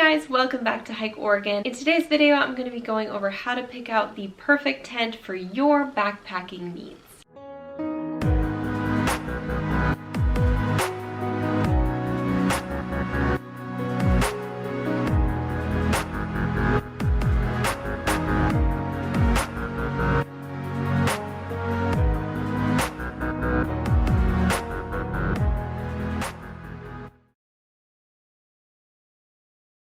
guys, welcome back to Hike Oregon. In today's video, I'm going to be going over how to pick out the perfect tent for your backpacking needs.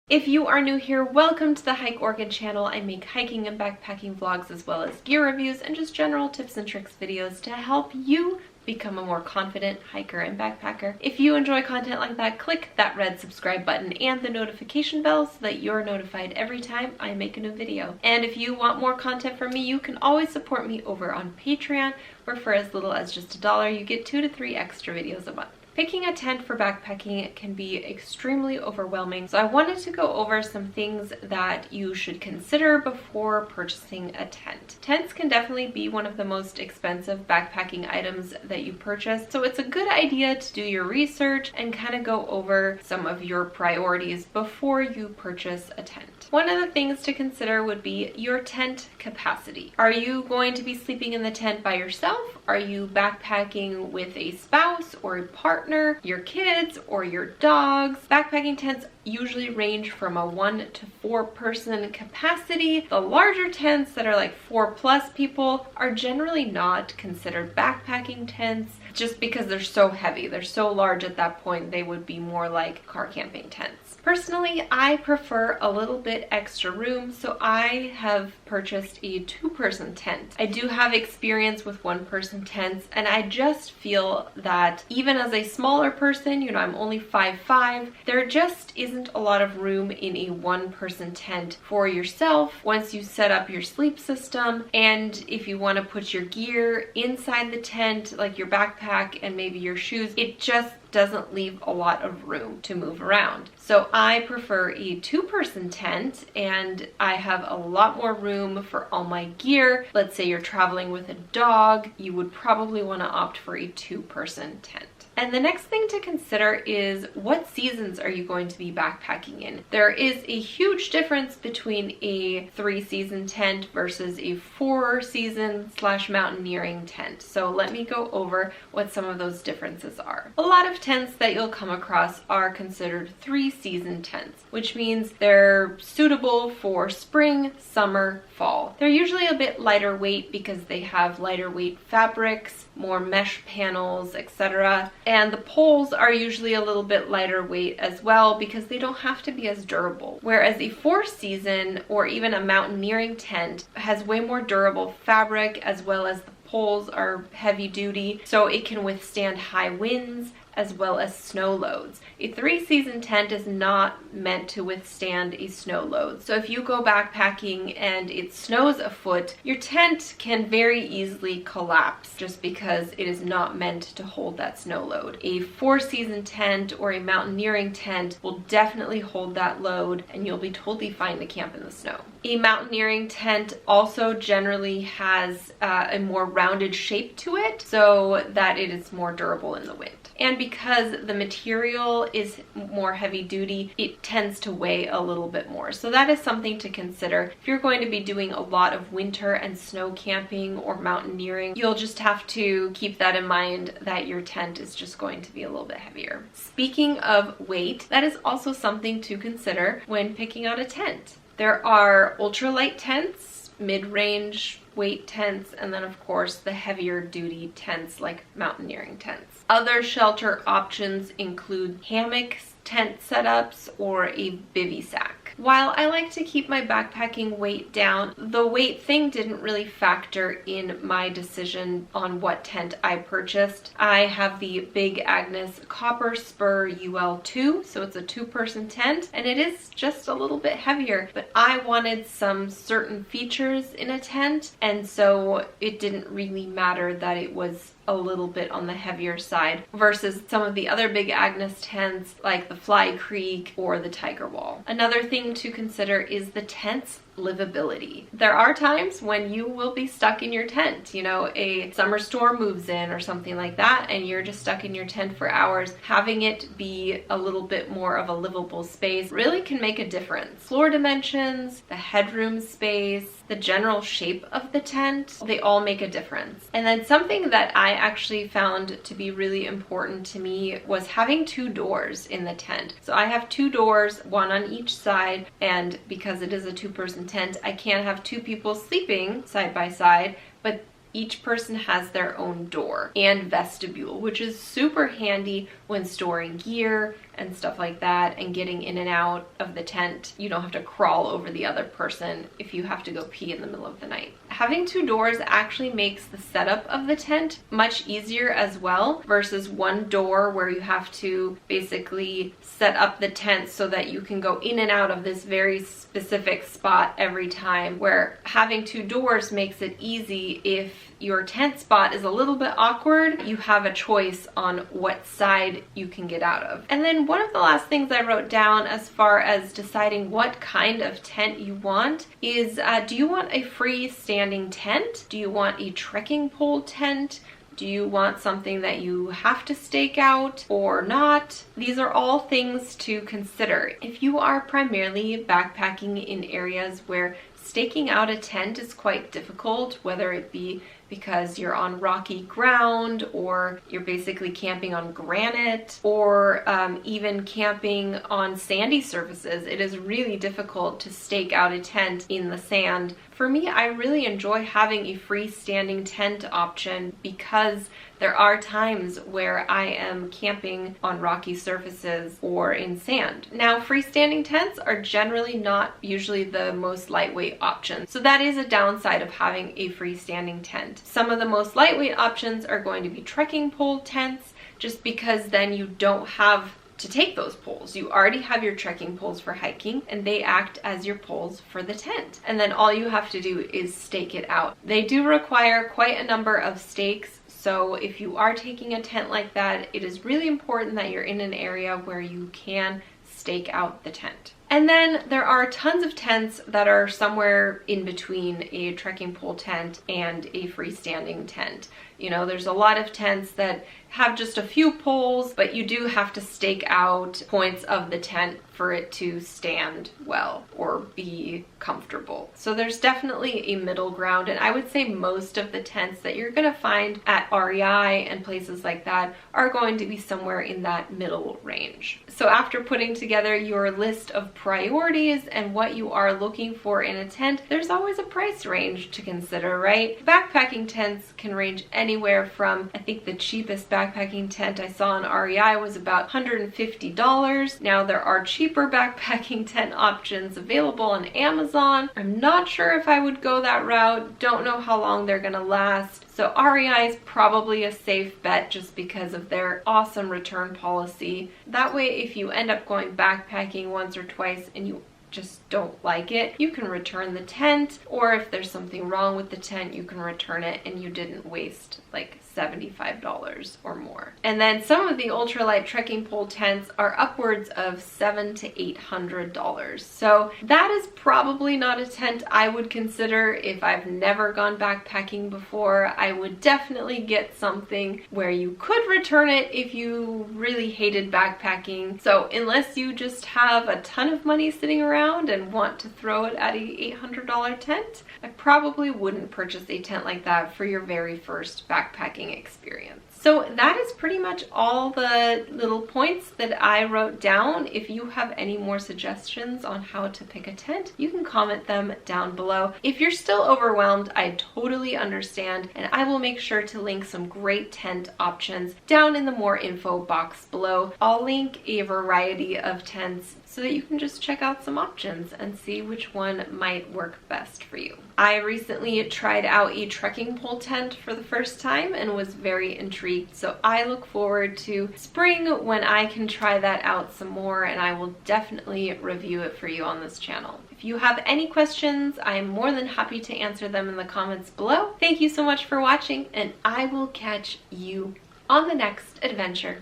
If you are new here, welcome to the Hike Oregon channel. I make hiking and backpacking vlogs as well as gear reviews and just general tips and tricks videos to help you become a more confident hiker and backpacker. If you enjoy content like that, click that red subscribe button and the notification bell so that you're notified every time I make a new video. And if you want more content from me, you can always support me over on Patreon, where for as little as just $1, you get 2 to 3 extra videos a month. Picking a tent for backpacking can be extremely overwhelming, so I wanted to go over some things that you should consider before purchasing a tent. Tents can definitely be one of the most expensive backpacking items that you purchase, so it's a good idea to do your research and kind of go over some of your priorities before you purchase a tent. One of the things to consider would be your tent capacity. Are you going to be sleeping in the tent by yourself? Are you backpacking with a spouse or a partner, your kids, or your dogs? Backpacking tents usually range from a 1 to 4 person capacity. The larger tents that are like 4+ people are generally not considered backpacking tents just because they're so heavy. They're so large at that point, they would be more like car camping tents. Personally, I prefer a little bit extra room, so I have purchased a 2-person tent. I do have experience with 1-person tents, and I just feel that even as a smaller person, you know, I'm only 5'5", there just isn't a lot of room in a 1-person tent for yourself once you set up your sleep system, and if you want to put your gear inside the tent, like your backpack and maybe your shoes, it just doesn't leave a lot of room to move around. So I prefer a 2-person tent, and I have a lot more room for all my gear. Let's say you're traveling with a dog, you would probably want to opt for a 2-person tent. And the next thing to consider is what seasons are you going to be backpacking in? There is a huge difference between a 3-season tent versus a 4-season / mountaineering tent. So let me go over what some of those differences are. A lot of tents that you'll come across are considered 3-season tents, which means they're suitable for spring, summer, fall. They're usually a bit lighter weight because they have lighter weight fabrics, more mesh panels, etc. And the poles are usually a little bit lighter weight as well because they don't have to be as durable. Whereas a 4-season or even a mountaineering tent has way more durable fabric, as well as the poles are heavy duty, so it can withstand high winds as well as snow loads. A 3-season tent is not meant to withstand a snow load. So if you go backpacking and it snows a foot, your tent can very easily collapse just because it is not meant to hold that snow load. A 4-season tent or a mountaineering tent will definitely hold that load, and you'll be totally fine to camp in the snow. A mountaineering tent also generally has a more rounded shape to it so that it is more durable in the wind. And because the material is more heavy duty, it tends to weigh a little bit more. So that is something to consider. If you're going to be doing a lot of winter and snow camping or mountaineering, you'll just have to keep that in mind, that your tent is just going to be a little bit heavier. Speaking of weight, that is also something to consider when picking out a tent. There are ultralight tents, mid-range weight tents, and then of course the heavier duty tents like mountaineering tents. Other shelter options include hammocks, tent setups, or a bivy sack. While I like to keep my backpacking weight down, the weight thing didn't really factor in my decision on what tent I purchased. I have the Big Agnes Copper Spur UL2, so it's a 2-person tent, and it is just a little bit heavier, but I wanted some certain features in a tent, and so it didn't really matter that it was a little bit on the heavier side versus some of the other Big Agnes tents like the Fly Creek or the Tiger Wall. Another thing to consider is the tent's livability. There are times when you will be stuck in your tent, you know, a summer storm moves in or something like that, and you're just stuck in your tent for hours. Having it be a little bit more of a livable space really can make a difference. Floor dimensions, the headroom space, the general shape of the tent, they all make a difference. And then something that I actually found to be really important to me was having 2 doors in the tent. So I have 2 doors, one on each side, and because it is a 2-person tent, I can't have 2 people sleeping side by side, but each person has their own door and vestibule, which is super handy when storing gear and stuff like that and getting in and out of the tent. You don't have to crawl over the other person if you have to go pee in the middle of the night. Having 2 doors actually makes the setup of the tent much easier as well versus 1 door where you have to basically set up the tent so that you can go in and out of this very specific spot every time, where having 2 doors makes it easy. If your tent spot is a little bit awkward, you have a choice on what side you can get out of. And then one of the last things I wrote down as far as deciding what kind of tent you want is, do you want a freestanding tent? Do you want a trekking pole tent? Do you want something that you have to stake out or not? These are all things to consider. If you are primarily backpacking in areas where staking out a tent is quite difficult, whether it be because you're on rocky ground or you're basically camping on granite or even camping on sandy surfaces, it is really difficult to stake out a tent in the sand. For me, I really enjoy having a freestanding tent option because there are times where I am camping on rocky surfaces or in sand. Now, freestanding tents are generally not usually the most lightweight option, so that is a downside of having a freestanding tent. Some of the most lightweight options are going to be trekking pole tents, just because then you don't have to take those poles. You already have your trekking poles for hiking and they act as your poles for the tent. And then all you have to do is stake it out. They do require quite a number of stakes. So if you are taking a tent like that, it is really important that you're in an area where you can stake out the tent. And then there are tons of tents that are somewhere in between a trekking pole tent and a freestanding tent. You know, there's a lot of tents that have just a few poles, but you do have to stake out points of the tent for it to stand well or be comfortable. So there's definitely a middle ground, and I would say most of the tents that you're gonna find at REI and places like that are going to be somewhere in that middle range. So after putting together your list of priorities and what you are looking for in a tent, there's always a price range to consider, right? Backpacking tents can range anywhere from, I think the cheapest backpacking tent I saw on REI was about $150. Now there are cheaper backpacking tent options available on Amazon. I'm not sure if I would go that route. Don't know how long they're gonna last. So REI is probably a safe bet just because of their awesome return policy. That way, if you end up going backpacking once or twice and you just don't like it, you can return the tent, or if there's something wrong with the tent, you can return it and you didn't waste like $75 or more. And then some of the ultralight trekking pole tents are upwards of $700 to $800. So that is probably not a tent I would consider if I've never gone backpacking before. I would definitely get something where you could return it if you really hated backpacking. So unless you just have a ton of money sitting around and want to throw it at a $800 tent, I probably wouldn't purchase a tent like that for your very first backpacking experience. So that is pretty much all the little points that I wrote down. If you have any more suggestions on how to pick a tent, you can comment them down below. If you're still overwhelmed, I totally understand, and I will make sure to link some great tent options down in the more info box below. I'll link a variety of tents so that you can just check out some options and see which one might work best for you. I recently tried out a trekking pole tent for the first time and was very intrigued, so I look forward to spring when I can try that out some more, and I will definitely review it for you on this channel. If you have any questions, I am more than happy to answer them in the comments below. Thank you so much for watching, and I will catch you on the next adventure.